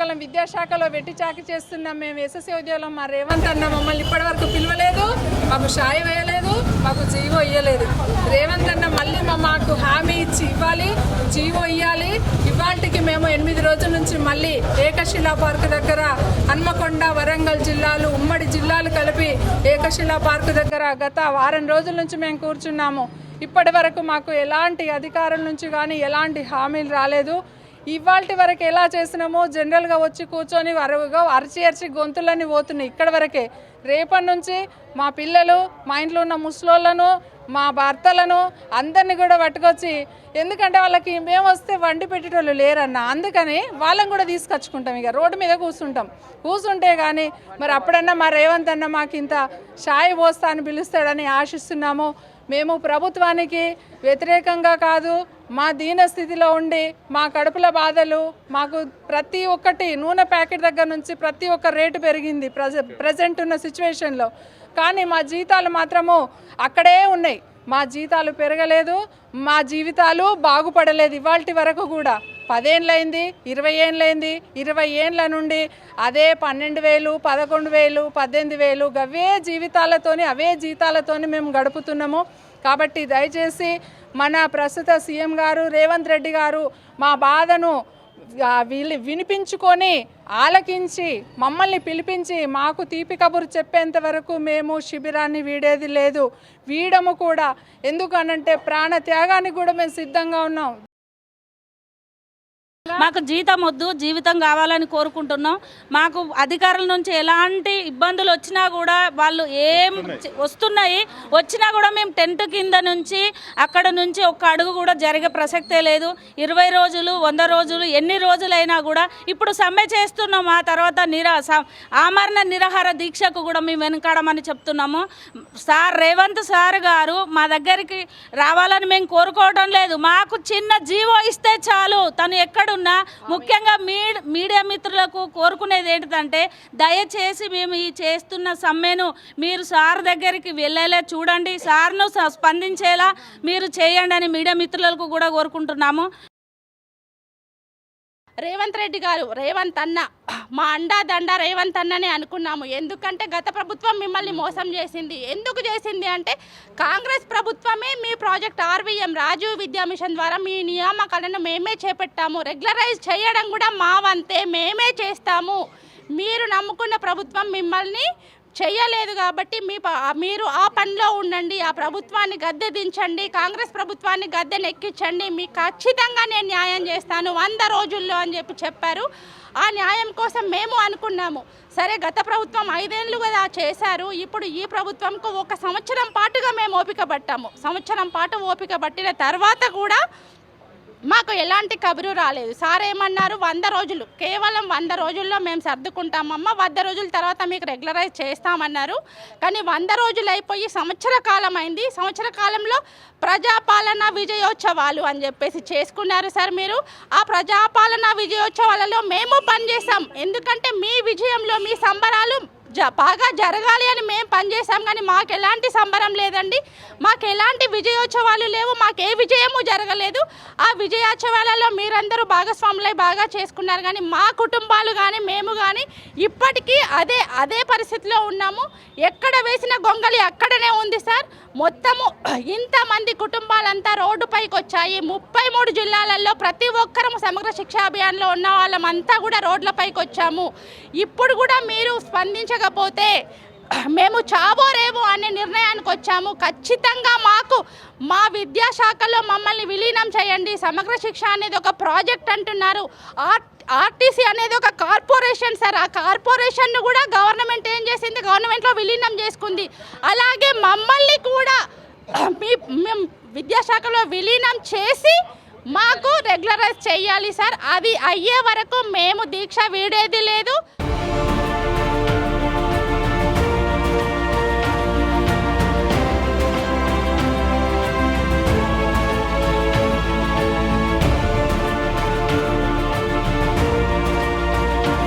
కేవలం విద్యాశాఖలో వెట్టి చాకి చేస్తున్నాం. మేము ఎస్ఎస్సీ ఉద్యోగంలో మా రేవంత్ అన్న మమ్మల్ని ఇప్పటివరకు పిలవలేదు, మాకు షాయి వేయలేదు, మాకు జీవో ఇవ్వలేదు. రేవంత్ అన్న మళ్ళీ మాకు హామీ ఇచ్చి ఇవ్వాలి, జీవో ఇవ్వాలి. ఇవాళకి మేము 8 రోజుల నుంచి మళ్ళీ ఏకశిలా పార్క్ దగ్గర హన్మకొండ, వరంగల్ జిల్లాలు ఉమ్మడి జిల్లాలు కలిపి ఏకశిలా పార్క్ దగ్గర గత వారం రోజుల నుంచి మేము కూర్చున్నాము. ఇప్పటి వరకు మాకు ఎలాంటి అధికారుల నుంచి కానీ ఎలాంటి హామీలు రాలేదు. ఇవాళ వరకు ఎలా చేసినామో జనరల్గా వచ్చి కూర్చొని అరిచి గొంతులన్నీ పోతున్నాయి ఇక్కడ వరకే. రేపటి నుంచి మా పిల్లలు, మా ఇంట్లో ఉన్న ముసలోళ్ళను, మా భర్తలను అందరినీ కూడా పట్టుకొచ్చి, ఎందుకంటే వాళ్ళకి మేము వస్తే వండి పెట్టేటోళ్ళు లేరన్న, అందుకని వాళ్ళని కూడా తీసుకొచ్చుకుంటాం. ఇక రోడ్డు మీద కూర్చుంటే కానీ మరి అప్పుడన్నా మా రేవంత్ అన్న మాకు ఇంత షాయి పోస్తా అని పిలుస్తాడని ఆశిస్తున్నాము. మేము ప్రభుత్వానికి వ్యతిరేకంగా కాదు, మా దీన స్థితిలో ఉండి మా కడుపుల బాధలు, మాకు ప్రతి ఒక్కటి నూనె ప్యాకెట్ దగ్గర నుంచి ప్రతి ఒక్క రేటు పెరిగింది ప్రజెంట్ ఉన్న సిచ్యువేషన్లో. కానీ మా జీతాలు మాత్రము అక్కడే ఉన్నాయి. మా జీతాలు పెరగలేదు, మా జీవితాలు బాగుపడలేదు. ఇవాల్టి వరకు కూడా 10 ఏళ్ళైంది, 20 ఏళ్ళైంది. 20 ఏళ్ళ నుండి అదే 12,000, 11,000, 18,000 అవే జీతాలతోని మేము గడుపుతున్నాము. కాబట్టి దయచేసి మన ప్రస్తుత సీఎం గారు రేవంత్ రెడ్డి గారు మా బాధను వినిపించుకొని ఆలకించి మమ్మల్ని పిలిపించి మాకు తీపి కబురు చెప్పేంత వరకు మేము శిబిరాన్ని వీడేది లేదు, వీడము కూడా. ఎందుకనంటే ప్రాణ త్యాగానికి కూడా మేము సిద్ధంగా ఉన్నాం. మాకు జీతం వద్దు, జీవితం కావాలని కోరుకుంటున్నాం. మాకు అధికారుల నుంచి ఎలాంటి ఇబ్బందులు వచ్చినా కూడా వాళ్ళు ఏం వచ్చినా కూడా మేము టెంట్ కింద నుంచి అక్కడ నుంచి ఒక్క అడుగు కూడా జరిగే ప్రసక్తే లేదు. 20 రోజులు, 100 రోజులు, ఎన్ని రోజులైనా కూడా ఇప్పుడు సమ్మె చేస్తున్నాం. ఆ తర్వాత ఆమరణ నిరాహార దీక్షకు కూడా మేము వెనకాడమని చెప్తున్నాము. రేవంత్ సార్ గారు మా దగ్గరికి రావాలని మేము కోరుకోవడం లేదు. మాకు చిన్న జీవో ఇస్తే చాలు. తను ఎక్కడ ముఖ్యంగా మీడియా మిత్రులకు కోరుకునేది ఏంటంటే, దయచేసి మేము ఈ చేస్తున్న సమ్మెను మీరు సార్ దగ్గరికి వెళ్ళేలా చూడండి, సార్ను స్పందించేలా మీరు చేయండి అని మీడియా మిత్రులకు కూడా కోరుకుంటున్నాము. రేవంత్ రెడ్డి గారు, రేవంత్ అన్న మా అండా దండ రేవంత్ అన్ననే అనుకున్నాము. ఎందుకంటే గత ప్రభుత్వం మిమ్మల్ని మోసం చేసింది. ఎందుకు చేసింది అంటే, కాంగ్రెస్ ప్రభుత్వమే మీ ప్రాజెక్ట్ RVM రాజీవ్ విద్యా మిషన్ ద్వారా మీ నియామకాలను మేమే చేపట్టాము. రెగ్యులరైజ్ చేయడం కూడా మా వంతే, మేమే చేస్తాము. మీరు నమ్ముకున్న ప్రభుత్వం మిమ్మల్ని చెయ్యలేదు కాబట్టి మీరు ఆ పనిలో ఉండండి, ఆ ప్రభుత్వాన్ని గద్దె దించండి, కాంగ్రెస్ ప్రభుత్వాన్ని గద్దెనెక్కించండి, మీకు ఖచ్చితంగా నేను న్యాయం చేస్తాను 100 రోజుల్లో అని చెప్పారు. ఆ న్యాయం కోసం మేము అనుకున్నాము. సరే, గత ప్రభుత్వం 5 ఏళ్ళు కదా చేశారు. ఇప్పుడు ఈ ప్రభుత్వంకు 1 సంవత్సరం పాటుగా మేము ఓపిక పట్టాము. సంవత్సరం పాటు ఓపిక పట్టిన తర్వాత కూడా మాకు ఎలాంటి కబురు రాలేదు. సార్ ఏమన్నారు, 100 రోజులు, కేవలం 100 రోజుల్లో మేము సర్దుకుంటామమ్మా, 100 రోజుల తర్వాత మీకు రెగ్యులరైజ్ చేస్తామన్నారు. కానీ 100 రోజులు అయిపోయి సంవత్సర కాలం అయింది. సంవత్సర కాలంలో ప్రజాపాలన విజయోత్సవాలు అని చెప్పేసి చేసుకున్నారు సార్ మీరు. ఆ ప్రజాపాలన విజయోత్సవాలలో మేము పనిచేసాం. ఎందుకంటే మీ విజయంలో మీ సంబరాలు బాగా జరగాలి అని మేము పనిచేసాం. కానీ మాకు ఎలాంటి సంబరం లేదండి, మాకు ఎలాంటి విజయోత్సవాలు లేవు, మాకు ఏ విజయము జరగలేదు. ఆ విజయోత్సవాలలో మీరందరూ భాగస్వాములై బాగా చేసుకున్నారు. కానీ మా కుటుంబాలు కానీ మేము కానీ ఇప్పటికీ అదే పరిస్థితిలో ఉన్నాము. ఎక్కడ వేసిన గొంగలి అక్కడనే ఉంది సార్. మొత్తము ఇంతమంది కుటుంబాలంతా రోడ్డుపైకి వచ్చాయి. 33 జిల్లాలలో ప్రతి ఒక్కరము సమగ్ర శిక్షా అభియాన్లో ఉన్న వాళ్ళమంతా కూడా రోడ్లపైకి వచ్చాము. ఇప్పుడు కూడా మీరు స్పందించకపోతే మేము చావోరేమో అనే నిర్ణయానికి వచ్చాము. ఖచ్చితంగా మా విద్యాశాఖలో మమ్మల్ని విలీనం చేయండి. సమగ్ర శిక్ష అనేది ఒక ప్రాజెక్ట్ అంటున్నారు. ఆర్టీసీ అనేది ఒక కార్పొరేషన్ సార్. ఆ కార్పొరేషన్ను కూడా గవర్నమెంట్ ఏం చేసింది, గవర్నమెంట్లో విలీనం చేసుకుంది. అలాగే మమ్మల్ని కూడా మేము విద్యాశాఖలో విలీనం చేసి మాకు రెగ్యులరైజ్ చేయాలి సార్. అది అయ్యే వరకు మేము దీక్ష వీడేది లేదు.